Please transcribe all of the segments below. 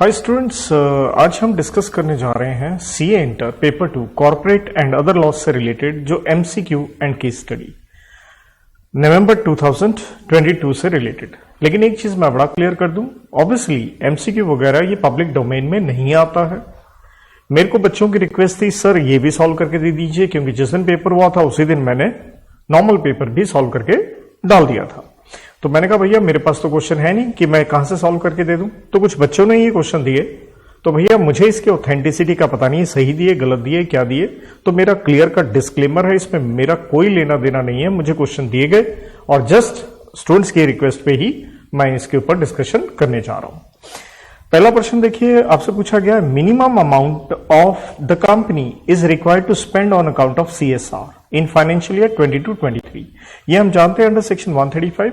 Hi students, आज हम discuss करने जा रहे हैं CA inter paper 2 corporate and other laws से रिलेटेड जो एमसीक्यू एंड केस स्टडी नवंबर 2022 से रिलेटेड। लेकिन एक चीज मैं बड़ा क्लियर कर दूं, ऑब्वियसली एमसीक्यू वगैरह ये पब्लिक डोमेन में नहीं आता है। मेरे को बच्चों की रिक्वेस्ट थी, सर ये भी सॉल्व करके दे दीजिए, क्योंकि जिस दिन पेपर हुआ था उसी दिन मैंने नॉर्मल पेपर भी सॉल्व करके डाल दिया था। तो मैंने कहा भैया मेरे पास तो क्वेश्चन है नहीं कि मैं कहां से सॉल्व करके दे दूं। तो कुछ बच्चों ने ये क्वेश्चन दिए, तो भैया मुझे इसके ऑथेंटिसिटी का पता नहीं है, सही दिए गलत दिए क्या दिए। तो मेरा क्लियर कट डिस्क्लेमर है, इसमें मेरा कोई लेना देना नहीं है। मुझे क्वेश्चन दिए गए और जस्ट स्टूडेंट्स की रिक्वेस्ट पे ही मैं इसके ऊपर डिस्कशन करने जा रहा हूं। पहला प्रश्न देखिए, आपसे पूछा गया minimum amount of the company is required to spend on account of CSR in financial year 22-23। ये हम जानते हैं अंडर सेक्शन 135।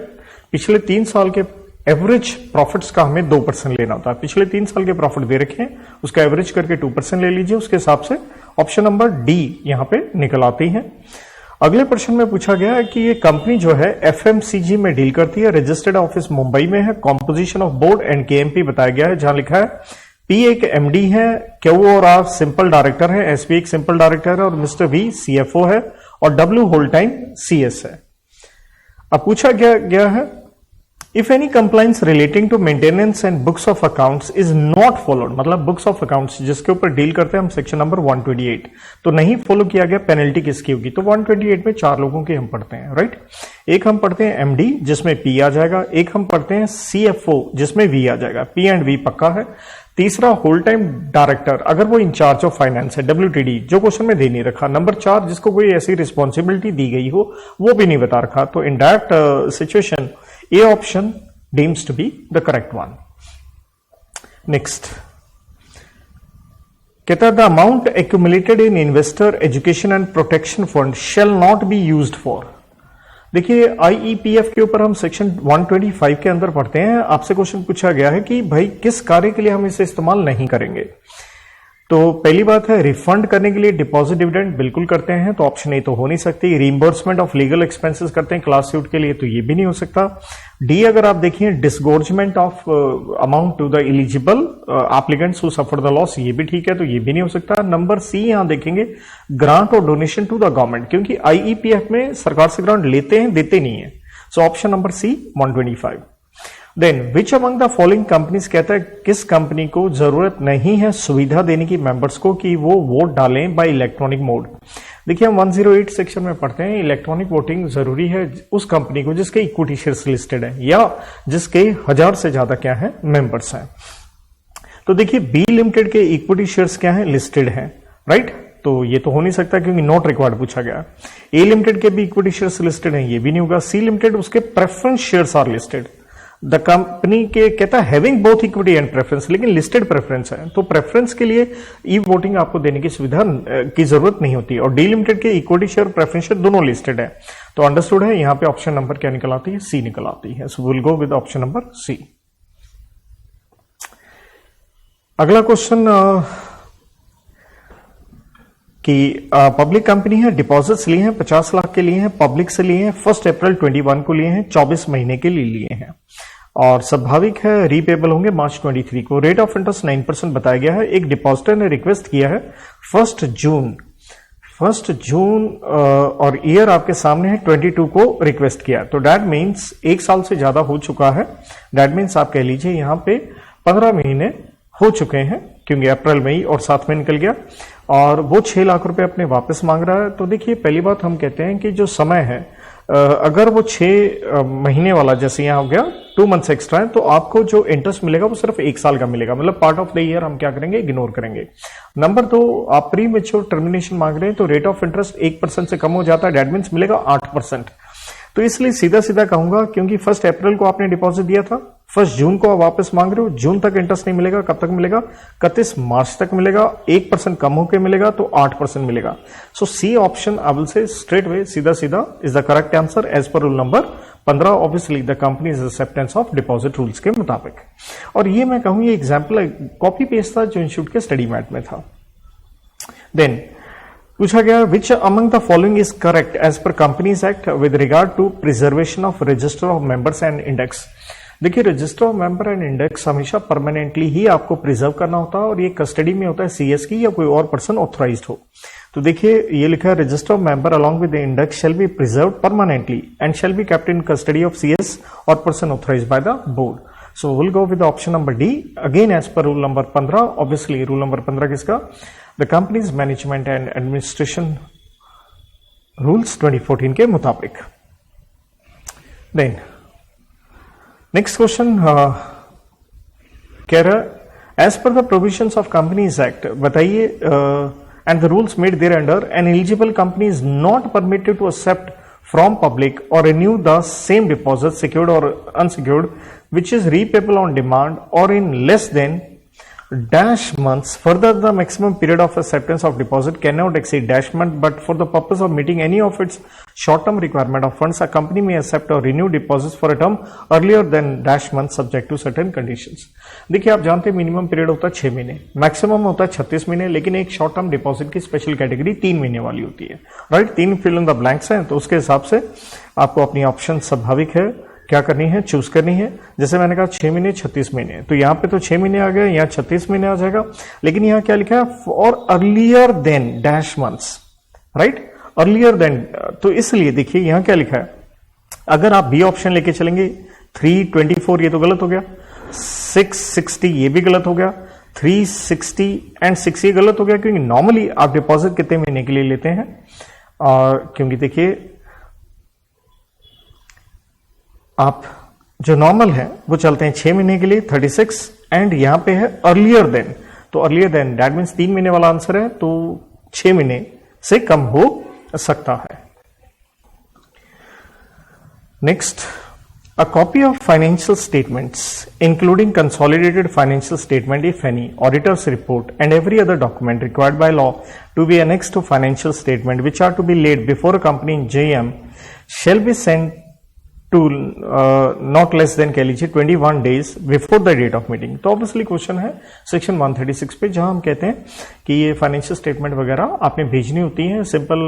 पिछले 3 साल के एवरेज प्रॉफिट्स का हमें 2% लेना होता है। पिछले 3 साल के प्रॉफिट दे रखे हैं, उसका एवरेज करके 2% ले लीजिए। उसके हिसाब से ऑप्शन नंबर डी यहां पे निकल आती है। अगले प्रश्न में पूछा गया है कि ये कंपनी जो है एफएमसीजी में डील करती है, रजिस्टर्ड ऑफिस मुंबई में है। Composition of board and KMP बताया गया है, जहां लिखा है पी एक एमडी है, क्यू और आर सिंपल डायरेक्टर है, एसपी एक सिंपल डायरेक्टर है और मिस्टर वी सीएफओ है और डब्ल्यू होल टाइम सीएस है। अब पूछा गया है if any compliance relating to maintenance and books of accounts is not followed, मतलब बुक्स ऑफ अकाउंट्स जिसके ऊपर डील करते हैं हम सेक्शन नंबर 128, तो नहीं फॉलो किया गया, पेनल्टी किसकी होगी। तो 128 में 4 लोगों की हम पढ़ते हैं, राइट। एक हम पढ़ते हैं एमडी जिसमें पी आ जाएगा, एक हम पढ़ते हैं सीएफओ जिसमें वी आ जाएगा, पी एंड वी पक्का है। तीसरा होल टाइम डायरेक्टर, अगर वो इंचार्ज ऑफ फाइनेंस है, डब्ल्यूटीडी, जो क्वेश्चन में दे नहीं रखा। नंबर 4 जिसको कोई ऐसी रिस्पॉन्सिबिलिटी दी गई हो वो भी नहीं बता रखा। तो in that situation A option deems to be the correct one. Next. कहता है the amount accumulated in investor education and protection fund shall not be used for. देखिए IEPF के ऊपर हम सेक्शन 125 के अंदर पढ़ते हैं। आपसे क्वेश्चन पूछा गया है कि भाई किस कार्य के लिए हम इसे इस्तेमाल नहीं करेंगे। तो पहली बात है रिफंड करने के लिए डिपॉजिट डिविडेंड बिल्कुल करते हैं, तो ऑप्शन ए तो हो नहीं सकती। रीइंबर्समेंट ऑफ लीगल एक्सपेंसेस करते हैं क्लास सूट के लिए, तो ये भी नहीं हो सकता। डी अगर आप देखिए disgorgement of amount to the eligible applicants who suffer the loss, ये भी ठीक है, तो ये भी नहीं हो सकता। नंबर सी यहां देखेंगे ग्रांट और डोनेशन टू द गवर्नमेंट, क्योंकि आईईपीएफ में सरकार से ग्रांट लेते हैं देते नहीं है। So option number C 125। Then which among the following companies, कहता है किस कंपनी को जरूरत नहीं है सुविधा देने की मेंबर्स को कि वो वोट डालें बाय इलेक्ट्रॉनिक मोड। देखिए हम 108 सेक्शन में पढ़ते हैं इलेक्ट्रॉनिक वोटिंग जरूरी है उस कंपनी को जिसके इक्विटी शेयर्स लिस्टेड है या जिसके 1000 से ज्यादा क्या है मेंबर्स हैं। तो देखिए बी लिमिटेड के इक्विटी शेयर्स क्या है लिस्टेड है, राइट। तो ये तो हो नहीं सकता क्योंकि नॉट रिक्वायर्ड पूछा गया। ए लिमिटेड के भी इक्विटी शेयर्स लिस्टेड है, ये भी नहीं होगा। सी लिमिटेड उसके preference shares are listed. The company के कहता है having both equity and preference, लेकिन लिस्टेड प्रेफरेंस है, तो प्रेफरेंस के लिए ई वोटिंग आपको देने की सुविधा की जरूरत नहीं होती। और डी लिमिटेड के इक्विटी शेयर प्रेफरेंस शेयर दोनों लिस्टेड है, तो अंडरस्टूड है। यहां पे ऑप्शन नंबर क्या निकल आती है, सी निकल आती है। So will go with option number C. अगला क्वेश्चन कि पब्लिक कंपनी है, डिपॉजिट्स लिए हैं 50 लाख के लिए हैं, पब्लिक से लिए हैं, 1 अप्रैल 21 को लिए हैं, 24 महीने के लिए हैं और स्वाभाविक है रीपेबल होंगे मार्च 23 को। रेट ऑफ इंटरेस्ट 9% बताया गया है। एक डिपॉजिटर ने रिक्वेस्ट किया है 1 जून और ईयर आपके सामने है 22 को रिक्वेस्ट किया, तो दैट मीन्स 1 साल से ज्यादा हो चुका है। दैट मीन्स आप कह लीजिए यहां पे 15 महीने हो चुके हैं, क्योंकि अप्रैल मई और 7 में निकल गया और वो 6 लाख रुपए अपने वापस मांग रहा है। तो देखिए पहली बात हम कहते हैं कि जो समय है अगर वो 6 महीने वाला जैसे यहां हो गया 2 मंथ्स एक्स्ट्रा है, तो आपको जो इंटरेस्ट मिलेगा वो सिर्फ 1 साल का मिलेगा, मतलब पार्ट ऑफ द ईयर हम क्या करेंगे इग्नोर करेंगे। नंबर 2 आप प्री मैच्योर टर्मिनेशन मांग रहे हैं, तो रेट ऑफ इंटरेस्ट 1% से कम हो जाता है, दैट मीन्स मिलेगा 8%। तो इसलिए सीधा सीधा कहूंगा क्योंकि 1 अप्रैल को आपने डिपॉजिट दिया था, 1 जून को आप वापस मांग रहे हो, जून तक इंटरेस्ट नहीं मिलेगा, कब तक मिलेगा 31 मार्च तक मिलेगा, 1% कम होकर मिलेगा तो 8% मिलेगा। So C option I will say straight way सीधा सीधा is the correct answer as per rule number 15, obviously the company is acceptance of deposit rules के मुताबिक। और ये मैं कहूं ये एग्जाम्पल कॉपी पेस्ट था जो इंस्टीट्यूट के स्टडी मैट में था। देन पूछा गया which among the following is correct as per companies act with regard to preservation of register of members and index. देखिए register of member and index हमेशा permanently ही आपको प्रिजर्व करना होता है और ये कस्टडी में होता है सीएस की या कोई और पर्सन ऑथराइज्ड हो। तो देखिए ये लिखा है register of member along with the index shall be preserve permanently and shall be kept in custody of CS और person authorised by the board. So will go with the option number D again as per rule number 15। Obviously rule number 15 किसका, the companies management and administration rules 2014 के मुताबिक। Then next question कह रहा as per the provisions of companies act बताइए and the rules made there under an eligible company is not permitted to accept from public or renew the same deposit secured or unsecured which is repayable on demand or in less than dash months. Further, the maximum period of acceptance of deposit cannot exceed dash month, but for the purpose of meeting any of its short-term requirement of funds, a company may accept or renew deposits for a term earlier than dash month subject to certain conditions. देखिए आप जानते हैं minimum period होता है 6 महीने, maximum होता है 36 महीने, लेकिन एक शॉर्ट टर्म डिपॉजिट की स्पेशल कैटेगरी 3 महीने वाली होती है, right. 3 fill in the blanks हैं, तो उसके हिसाब से आपको अपनी ऑप्शन स्वाभाविक है क्या करनी है, चूज करनी है। जैसे मैंने कहा 6 महीने 36 महीने, तो यहां पे तो 6 महीने आ गए, यहां 36 महीने आ जाएगा, लेकिन यहां क्या लिखा है for earlier than dash months, right, earlier than. तो इसलिए देखिए यहां क्या लिखा है, अगर आप बी ऑप्शन लेके चलेंगे 324 ये तो गलत हो गया, 660 ये भी गलत हो गया, 360 एंड 6 ये गलत हो गया, क्योंकि नॉर्मली आप डिपॉजिट कितने महीने के लिए लेते हैं, और क्योंकि देखिए आप जो नॉर्मल है वो चलते हैं 6 महीने के लिए 36, एंड यहां पे है अर्लियर देन, तो अर्लियर देन दैट मीन्स 3 महीने वाला आंसर है, तो 6 महीने से कम हो सकता है। Next, a copy of financial statements including consolidated financial statement if any, auditor's report and every other document required by law to be annexed to financial statement which are to be laid before a company in JM shall be sent to not less than कह लीजिए 21 days before the date of meeting। तो obviously question है section 136 पे, जहां हम कहते हैं कि ये फाइनेंशियल स्टेटमेंट वगैरह आपने भेजनी होती है। सिंपल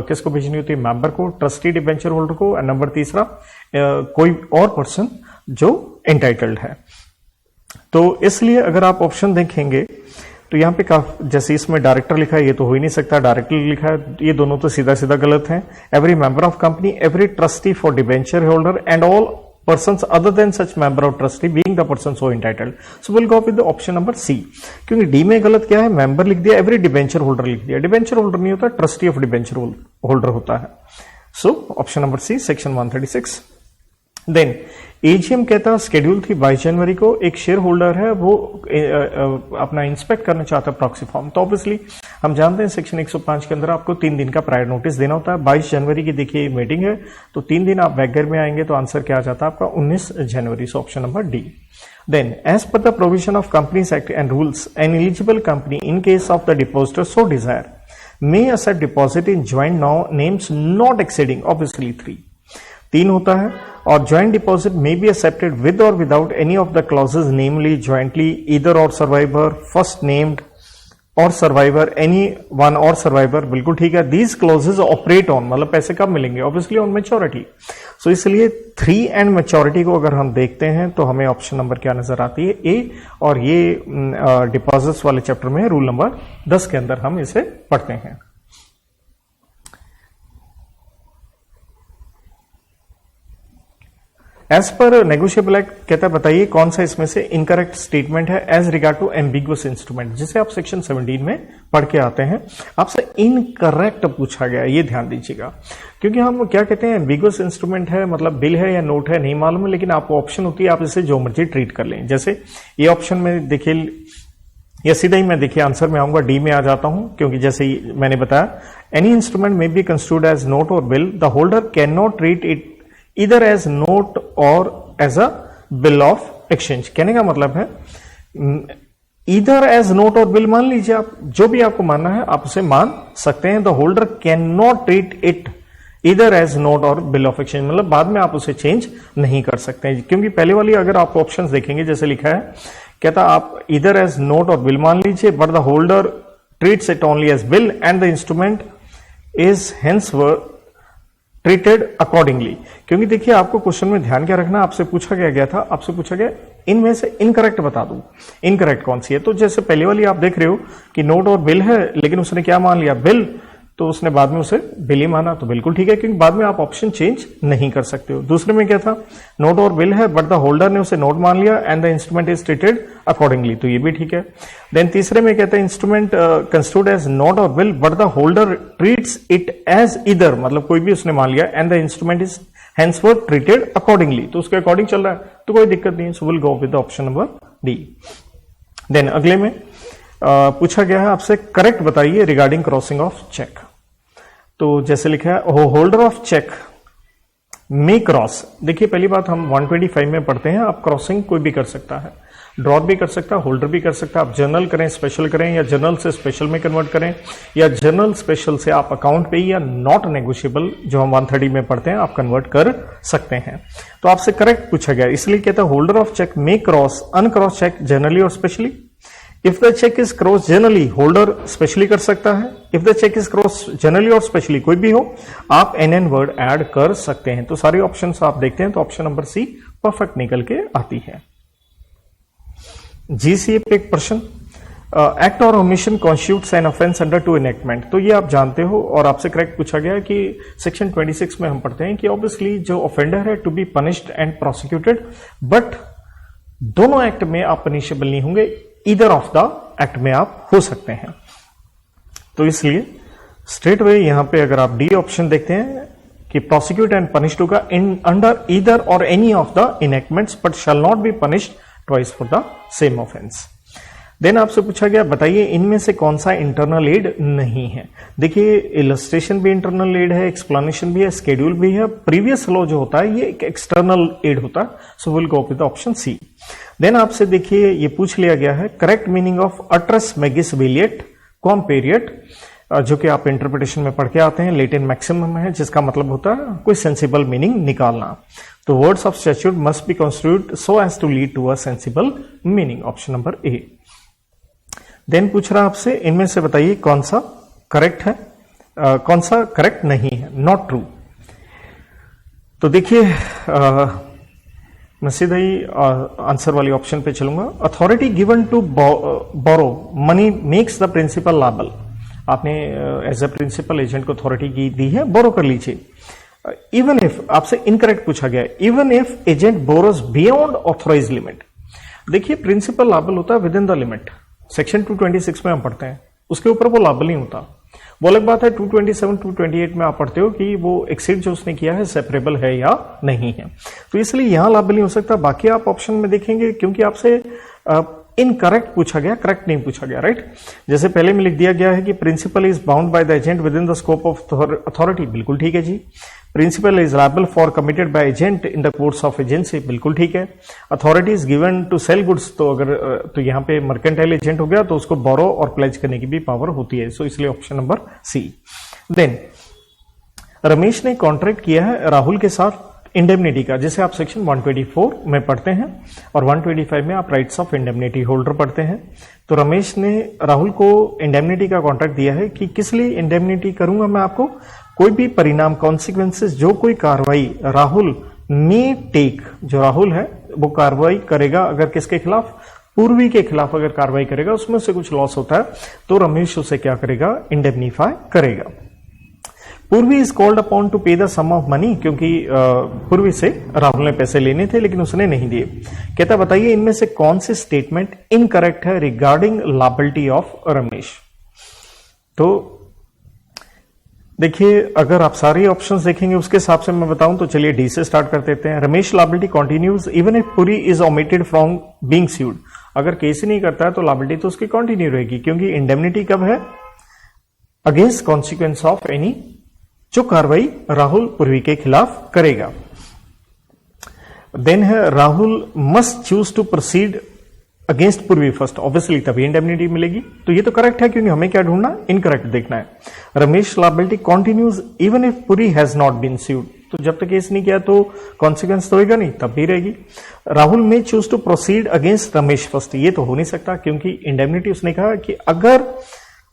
किसको भेजनी होती है, मेंबर को, ट्रस्टी डिबेंचर होल्डर को, और नंबर तीसरा कोई और पर्सन जो एंटाइटल्ड है। तो इसलिए अगर आप ऑप्शन देखेंगे तो यहाँ पे जैसे इसमें डायरेक्टर लिखा है, ये तो हो ही नहीं सकता, डायरेक्टर लिखा है, ये दोनों तो सीधा सीधा गलत हैं। Every member of company, every trustee for debenture holder and all persons other than such member of trustee being the person so entitled. So we'll go with the option number C, क्योंकि D में गलत क्या है, member लिख दिया, every debenture holder लिख दिया, debenture holder नहीं होता, ट्रस्टी ऑफ डिबेंचर होल्डर होता है। So option number C section 136। Then AGM कहता है स्केड्यूल थी 22 जनवरी को, एक शेयर होल्डर है वो अपना इंस्पेक्ट करना चाहता है प्रॉक्सी फॉर्म, तो ऑब्वियसली हम जानते हैं सेक्शन 105 के अंदर आपको 3 दिन का प्रायर नोटिस देना होता है। 22 जनवरी की देखिए मीटिंग है, तो 3 दिन आप बैकगर में आएंगे, तो आंसर क्या आ जाता है आपका 19 जनवरी। So option number D. Then as per the provision of companies act and rules an eligible company in case of the depositor so desire may accept deposit in joint names not exceeding, obviously 3 होता है, और joint deposit may be accepted with और without any of the clauses namely jointly either और survivor, first named और survivor, any one और survivor, बिल्कुल ठीक है। दीज क्लॉजेज ऑपरेट ऑन, मतलब पैसे कब मिलेंगे, ऑब्वियसली ऑन मैच्योरिटी। सो इसलिए 3 एंड मैच्योरिटी को अगर हम देखते हैं तो हमें ऑप्शन नंबर क्या नजर आती है, ए, और ये डिपॉजिट्स वाले चैप्टर में रूल नंबर 10 के अंदर हम इसे पढ़ते हैं। एज पर नेगोशिएबल एक्ट कहता है बताइए कौन सा इसमें से इनकरेक्ट स्टेटमेंट है as regard to ambiguous instrument, जिसे आप सेक्शन 17 में पढ़ के आते हैं, आपसे इनकरेक्ट पूछा गया, ये ध्यान दीजिएगा, क्योंकि हम क्या कहते हैं एम्बिगुअस इंस्ट्रूमेंट है मतलब बिल है या नोट है नहीं मालूम है, लेकिन आपको ऑप्शन होती है आप इसे जो मर्जी ट्रीट कर लें। जैसे ये ऑप्शन में देखिए, या सीधा ही मैं देखिए आंसर में आऊंगा, डी में आ जाता हूं, क्योंकि जैसे मैंने बताया एनी इंस्ट्रूमेंट में बी कंस्ट्रूड एज नोट और bill, the holder can not treat it either as note or as a bill of exchange। कहने का मतलब है either as note और bill, मान लीजिए आप जो भी आपको मानना है आप उसे मान सकते हैं। the holder cannot treat it either as note और bill of exchange, मतलब बाद में आप उसे चेंज नहीं कर सकते हैं, क्योंकि पहले वाली अगर आप ऑप्शंस देखेंगे जैसे लिखा है, कहता आप either as note और bill मान लीजिए, but the holder treats it only as bill and the instrument is henceforth treated accordingly. क्योंकि देखिए आपको क्वेश्चन में ध्यान क्या रखना, आपसे पूछा गया था, आपसे पूछा गया इनमें से इनकरेक्ट बता दूं, इनकरेक्ट कौन सी है। तो जैसे पहले वाली आप देख रहे हो कि नोट और बिल है, लेकिन उसने क्या मान लिया, बिल, तो उसने बाद में उसे बिल ही माना, तो बिल्कुल ठीक है, क्योंकि बाद में आप ऑप्शन चेंज नहीं कर सकते हो। दूसरे में क्या था, नोट और बिल है बट द होल्डर ने उसे नोट मान लिया and the instrument is treated accordingly, तो ये भी ठीक है। देन तीसरे में कहते हैं इंस्ट्रूमेंट कंस्ट्रूड एज नोट और bill but the holder treats it as either, मतलब कोई भी उसने मान लिया and the instrument is henceforth treated accordingly, तो उसके अकॉर्डिंग चल रहा है, तो कोई दिक्कत नहीं है। So will go with option number D. Then अगले में पूछा गया है आपसे करेक्ट बताइए रिगार्डिंग क्रॉसिंग ऑफ चेक। तो जैसे लिखा है holder of cheque may cross, देखिए पहली बात हम 125 में पढ़ते हैं, आप क्रॉसिंग कोई भी कर सकता है, ड्रॉप भी कर सकता है, होल्डर भी कर सकता है, आप जर्नल करें, स्पेशल करें, या जर्नल से स्पेशल में कन्वर्ट करें, या जर्नल स्पेशल से आप अकाउंट पे या नॉट नेगोशिएबल जो हम 130 में पढ़ते हैं आप कन्वर्ट कर सकते हैं। तो आपसे करेक्ट पूछा गया, इसलिए कहता है holder of cheque may cross uncross cheque generally और specially. If the cheque is cross generally, holder specially कर सकता है। If the cheque is cross generally और स्पेशली, कोई भी हो, आप एन वर्ड ऐड कर सकते हैं। तो सारे ऑप्शन आप देखते हैं तो ऑप्शन नंबर सी परफेक्ट निकल के आती है। जीसीए पे एक प्रश्न, एक्ट और omission constitutes an offence under to enactment, तो ये आप जानते हो और आपसे करेक्ट पूछा गया है कि सेक्शन 26 में हम पढ़ते हैं कि ऑब्वियसली जो ऑफेंडर है to be punished and prosecuted, but दोनों एक्ट में आप पनिशेबल नहीं होंगे, ईदर ऑफ द एक्ट में आप हो सकते हैं। तो इसलिए स्ट्रेट वे यहां पे अगर आप डी ऑप्शन देखते हैं कि प्रोसिक्यूट एंड पनिश्ड होगा इन अंडर ईदर और any of the enactments but shall not be punished twice for the same offence. Then आपसे पूछा गया बताइए इनमें से कौन सा इंटरनल एड नहीं है। देखिए इलस्ट्रेशन भी इंटरनल एड है, एक्सप्लेनेशन भी है, स्केड्यूल भी है, प्रीवियस लॉ जो होता है ये एक एक्सटर्नल एड होता है। So will go with option C. Then आपसे देखिए ये पूछ लिया गया है करेक्ट मीनिंग ऑफ अट्रस मैगिस वेलिएट कॉम पीरियड, जो कि आप इंटरप्रिटेशन में पढ़ के आते हैं, लेटिन मैक्सिमम है, जिसका मतलब होता है कोई सेंसिबल मीनिंग निकालना। तो words of statute must be construed so as to lead to a sensible meaning, option number A. Then पूछ रहा आपसे इनमें से बताइए कौन सा करेक्ट है, कौन सा करेक्ट नहीं है, नॉट ट्रू। तो देखिए मैं सीधा ही आंसर वाली ऑप्शन पे चलूंगा। Authority given to borrow money makes the principal liable, आपने एज ए प्रिंसिपल एजेंट को अथॉरिटी दी है, बोरो कर लीजिए। इवन इफ, आपसे इनकरेक्ट पूछा गया, even if agent borrows beyond authorize limit. देखिए प्रिंसिपल लायबल होता है within the limit, section 226 में हम पढ़ते हैं, उसके ऊपर वो लायबल नहीं होता। वो अलग बात है 227 228 में आप पढ़ते हो कि वो एक्सीड जो उसने किया है सेपरेबल है या नहीं है, तो इसलिए यहां लायबल नहीं हो सकता। बाकी आप ऑप्शन में देखेंगे क्योंकि आपसे इनकरेक्ट पूछा गया, करेक्ट नहीं पूछा गया, राइट। जैसे पहले में लिख दिया गया है कि principal is bound by the agent within the scope of authority, बिल्कुल ठीक है ji. Principal is liable for committed by agent in the course of agency, बिल्कुल ठीक है। Authority is given to sell goods, तो अगर तो यहां पे मर्केंटाइल एजेंट हो गया तो उसको बोरो और प्लेज करने की भी पावर होती है, सो इसलिए option number C. Then Ramesh ने कॉन्ट्रैक्ट किया है राहुल के साथ इंडेमनिटी का, जिसे आप सेक्शन 124 में पढ़ते हैं और 125 में आप राइट्स ऑफ इंडेमनिटी होल्डर पढ़ते हैं। तो रमेश ने राहुल को इंडेमनिटी का कॉन्ट्रैक्ट दिया है कि किस लिए इंडेमनिटी करूंगा मैं आपको, कोई भी परिणाम कॉन्सिक्वेंसेस, जो कोई कार्रवाई राहुल मे टेक, जो राहुल है वो कार्रवाई करेगा अगर किसके खिलाफ, पूर्वी के खिलाफ अगर कार्रवाई करेगा, उसमें से कुछ लॉस होता है तो रमेश उसे क्या करेगा, इंडेमनीफाई करेगा। पूर्वी इज कॉल्ड अपॉन टू पे द सम ऑफ मनी, क्योंकि पूर्वी से राहुल ने पैसे लेने थे लेकिन उसने नहीं दिए। कहता बताइए इनमें से कौन सी स्टेटमेंट इनकरेक्ट है रिगार्डिंग लायबिलिटी ऑफ रमेश। तो देखिए अगर आप सारे ऑप्शंस देखेंगे उसके हिसाब से मैं बताऊं तो चलिए डी से स्टार्ट कर देते हैं। Ramesh liability continues even if Puri is omitted from being sued, अगर केस ही नहीं करता है तो लायबिलिटी तो उसकी कंटिन्यू रहेगी, क्योंकि इंडेमनिटी कब है, अगेंस्ट कॉन्सिक्वेंस ऑफ एनी, जो कार्रवाई राहुल पूर्वी के खिलाफ करेगा। देन है Rahul must choose to proceed against Purvi first, obviously तभी इंडेमनिटी मिलेगी, तो ये तो करेक्ट है क्योंकि हमें क्या ढूंढना, इनकरेक्ट देखना है। Ramesh liability continues even if Puri has not been sued, तो जब तक केस नहीं किया तो कॉन्सिक्वेंस तो होगा नहीं, तब भी रहेगी। राहुल में choose to proceed against Ramesh first, ये तो हो नहीं सकता क्योंकि इंडेमनिटी उसने कहा कि अगर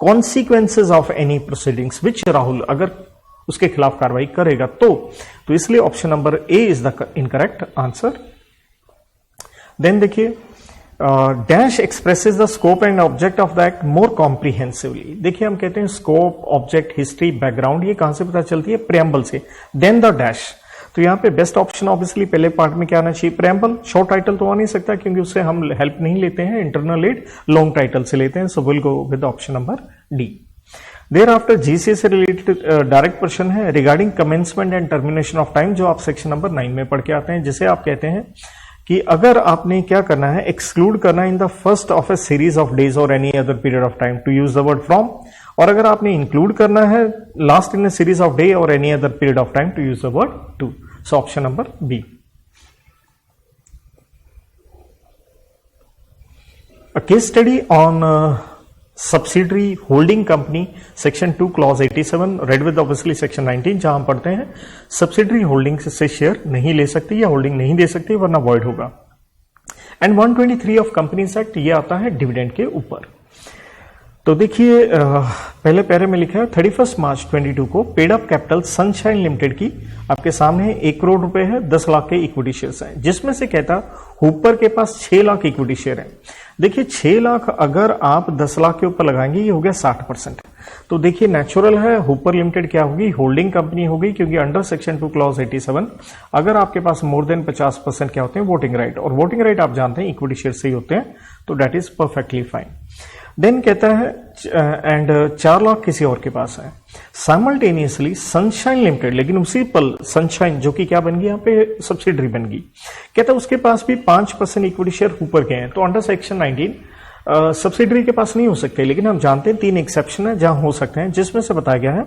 consequences of any proceedings which Rahul, अगर उसके खिलाफ कार्रवाई करेगा। तो इसलिए option number A is the incorrect answer. Then देखिए, dash expresses the scope and object of the act more comprehensively. देखिए हम कहते हैं स्कोप, ऑब्जेक्ट, हिस्ट्री, बैकग्राउंड, ये कहां से पता चलती है? प्रेम्बल से। देन द डैश, तो यहां पे बेस्ट ऑप्शन ऑब्वियसली पहले पार्ट में क्या आना चाहिए? प्रेम्बल। शॉर्ट टाइटल तो आ नहीं सकता क्योंकि उससे हम हेल्प नहीं लेते हैं, इंटरनल एड लॉन्ग टाइटल से लेते हैं। So will go with option number D. Thereafter GCA से रिलेटेड डायरेक्ट क्वेश्चन है regarding commencement and termination of time, जो आप सेक्शन नंबर 9 में पढ़ के आते हैं, जिसे आप कहते हैं कि अगर आपने क्या करना है, एक्सक्लूड करना in the first of a series of days और any other period of time to use the word from, और अगर आपने इंक्लूड करना है last in a series of day और any other period of time to use the word to. So option number B. A case study on subsidiary holding company section 2 clause 87 read with obviously section 19, जहां हम पढ़ते हैं subsidiary holding से share नहीं ले सकती या होल्डिंग नहीं दे सकती वरना वॉइड होगा। एंड 123 ऑफ कंपनीज एक्ट, ये आता है डिविडेंड के ऊपर। तो देखिए पहले पैरे में लिखा है 31 मार्च 22 को paid up capital sunshine limited की आपके सामने 1 करोड़ रुपए है, 10 लाख के इक्विटी शेयर्स हैं, जिसमें से कहता हुपर के पास 6 लाख इक्विटी शेयर हैं। देखिए 6 लाख अगर आप 10 लाख के ऊपर लगाएंगे ये हो गया 60%। तो देखिए नेचुरल है हुपर लिमिटेड क्या होगी? होल्डिंग कंपनी होगी, क्योंकि अंडर सेक्शन 2 क्लॉज 87 अगर आपके पास मोर देन 50% क्या होते हैं? वोटिंग राइट, और वोटिंग राइट आप जानते हैं इक्विटी शेयर से ही होते हैं, तो date is perfectly fine. Then कहता है एंड 4 लाख किसी और के पास है साइमल्टेनियसली सनशाइन लिमिटेड, लेकिन उसी पल सनशाइन जो कि क्या बन गई यहाँ पे सब्सिडरी बन गई, कहता है उसके पास भी 5% इक्विटी शेयर ऊपर के हैं, तो अंडर सेक्शन 19 सब्सिडरी के पास नहीं हो सकते, लेकिन हम जानते हैं 3 एक्सेप्शन है जहां हो सकते हैं, जिसमें से बताया गया है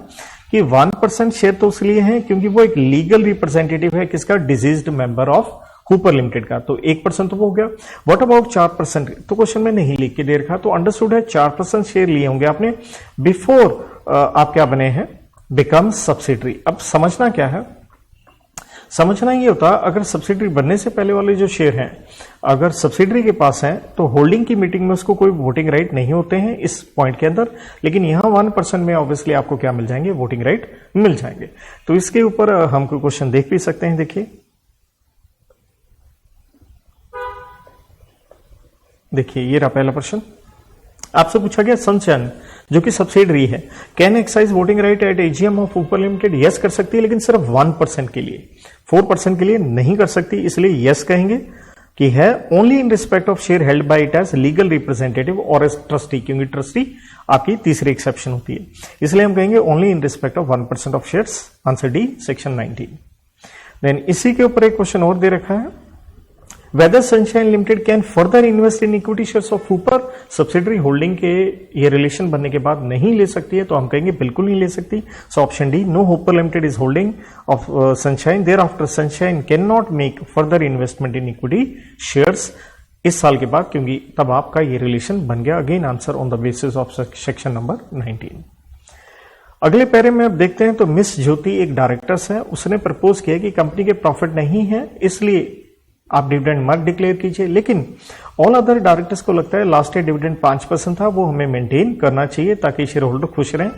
कि 1% शेयर तो इसलिए है क्योंकि वो एक लीगल रिप्रेजेंटेटिव है किसका? Diseased member of Hooper limited का, तो 1% तो वो हो गया। What about 4%? तो क्वेश्चन में नहीं लिख के दे रखा, तो अंडरस्टूड है 4% शेयर लिए होंगे आपने बिफोर आप क्या बने हैं? Become subsidiary. अब समझना क्या है? समझना ये होता अगर सब्सिडरी बनने से पहले वाले जो शेयर हैं अगर सब्सिडरी के पास हैं तो होल्डिंग की मीटिंग में उसको कोई वोटिंग राइट नहीं होते हैं इस पॉइंट के अंदर, लेकिन यहां 1% में ऑब्वियसली आपको क्या मिल जाएंगे? वोटिंग राइट मिल जाएंगे। तो इसके ऊपर हम कोई क्वेश्चन देख भी सकते हैं। देखिए ये रहा पहला प्रश्न, आपसे पूछा गया सनशाइन जो कि सब्सिडरी है can excise voting right at AGM of Hooper limited? Yes कर सकती है, लेकिन सिर्फ 1% के लिए, 4% के लिए नहीं कर सकती, इसलिए यस कहेंगे कि है only in respect of share held by it as legal representative और एज ट्रस्टी, क्योंकि ट्रस्टी आपकी तीसरी एक्सेप्शन होती है, इसलिए हम कहेंगे only in respect of 1% of shares. Answer D section 19। Then इसी के ऊपर एक क्वेश्चन और दे रखा है, whether Sunshine limited can further invest in equity shares of Hooper? Subsidiary holding के ये रिलेशन बनने के बाद नहीं ले सकती है, तो हम कहेंगे बिल्कुल नहीं ले सकती। So option D, no Hooper limited is holding of Sunshine, thereafter Sunshine can not make further investment in equity shares इस साल के बाद, क्योंकि तब आपका ये रिलेशन बन गया। Again answer on the basis of section number 19। अगले पैरे में आप देखते हैं तो मिस ज्योति एक डायरेक्टर्स है, उसने प्रपोज किया कि कंपनी के प्रॉफिट नहीं है इसलिए आप डिविडेंड मत डिक्लेयर कीजिए, लेकिन ऑल अदर डायरेक्टर्स को लगता है लास्ट ईयर डिविडेंड 5% था, वो हमें मेंटेन करना चाहिए ताकि शेयर होल्डर खुश रहें।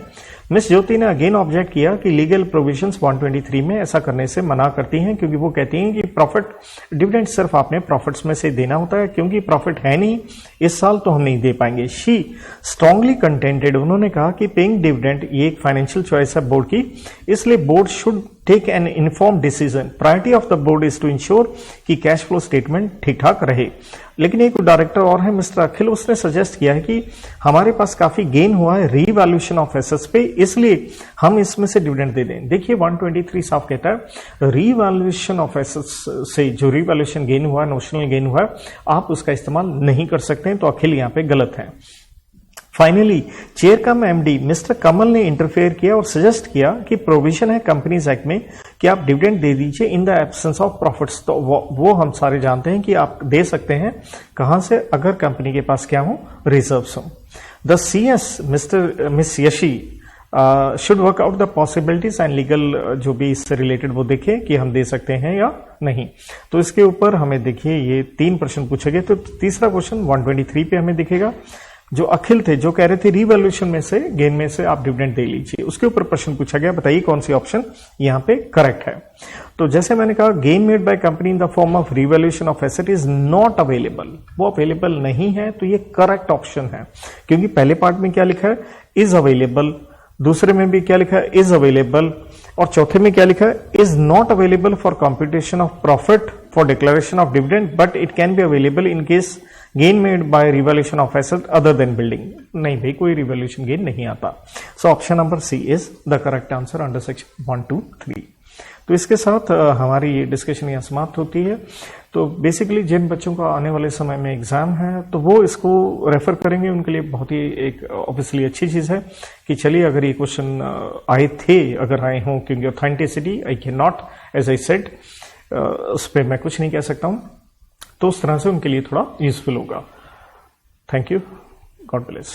मिस ज्योति ने अगेन ऑब्जेक्ट किया कि लीगल प्रोविजंस 123 में ऐसा करने से मना करती हैं, क्योंकि वो कहती हैं कि प्रॉफिट डिविडेंड सिर्फ आपने प्रॉफिट्स में से देना होता है, क्योंकि प्रॉफिट है नहीं इस साल तो हम नहीं दे पाएंगे। शी स्ट्रांगली कंटेंटेड, उन्होंने कहा कि पेइंग डिविडेंड ये एक फाइनेंशियल चॉइस है बोर्ड की, इसलिए board should take an informed decision. Priority of the board is to ensure कि कैश फ्लो स्टेटमेंट ठीक ठाक रहे। लेकिन एक डायरेक्टर और है मिस्टर अखिल, उसने सजेस्ट किया है कि हमारे पास काफी गेन हुआ है रीवैल्यूएशन ऑफ एसेट्स पे, इसलिए हम इसमें से डिविडेंड दे दें। देखिए 123 साफ कहता है रीवैल्यूएशन ऑफ एसेट्स से जो रीवैल्यूएशन गेन हुआ है, नोशनल गेन हुआ है, आप उसका इस्तेमाल नहीं कर सकते हैं, तो अखिल यहां पे गलत है। फाइनली चेयर कम एमडी मिस्टर कमल ने इंटरफेयर किया और सजेस्ट किया कि प्रोविजन है कंपनीज एक्ट में कि आप डिविडेंड दे दीजिए in the absence of profits, तो वो हम सारे जानते हैं कि आप दे सकते हैं कहां से? अगर कंपनी के पास क्या हो? रिजर्व्स हो। The CS mister miss Yeshi should work out the possibilities and legal जो भी इससे रिलेटेड वो देखे कि हम दे सकते हैं या नहीं। तो इसके ऊपर हमें देखिए ये 3 प्रश्न पूछे गए, तो तीसरा क्वेश्चन 123 पे हमें दिखेगा, जो अखिल थे जो कह रहे थे रीवैल्यूएशन में से गेन में से आप डिविडेंड दे लीजिए, उसके ऊपर प्रश्न पूछा गया, बताइए कौन सी ऑप्शन यहां पे करेक्ट है। तो जैसे मैंने कहा gain made by company in the form of revaluation of asset is not available, वो अवेलेबल नहीं है, तो ये करेक्ट ऑप्शन है। क्योंकि पहले पार्ट में क्या लिखा है, इज अवेलेबल, दूसरे में भी क्या लिखा है, इज अवेलेबल, और चौथे में क्या लिखा है, is not available for computation of profit for declaration of dividend but it can be available in case gain made by revaluation of asset other than building. नहीं भाई, कोई रिवैल्यूएशन गेन नहीं आता। So option number C is the correct answer under section 1, 2, 3। तो इसके साथ हमारी discussion यहाँ समाप्त होती है। तो बेसिकली जिन बच्चों का आने वाले समय में एग्जाम है तो वो इसको रेफर करेंगे, उनके लिए बहुत ही एक ऑब्वियसली अच्छी चीज है कि चलिए अगर ये क्वेश्चन आए थे, अगर आए हों, क्योंकि authenticity I can not as I said, उस पर मैं कुछ नहीं कह सकता हूं, तो उस तरह से उनके लिए थोड़ा यूजफुल होगा। Thank you, God bless.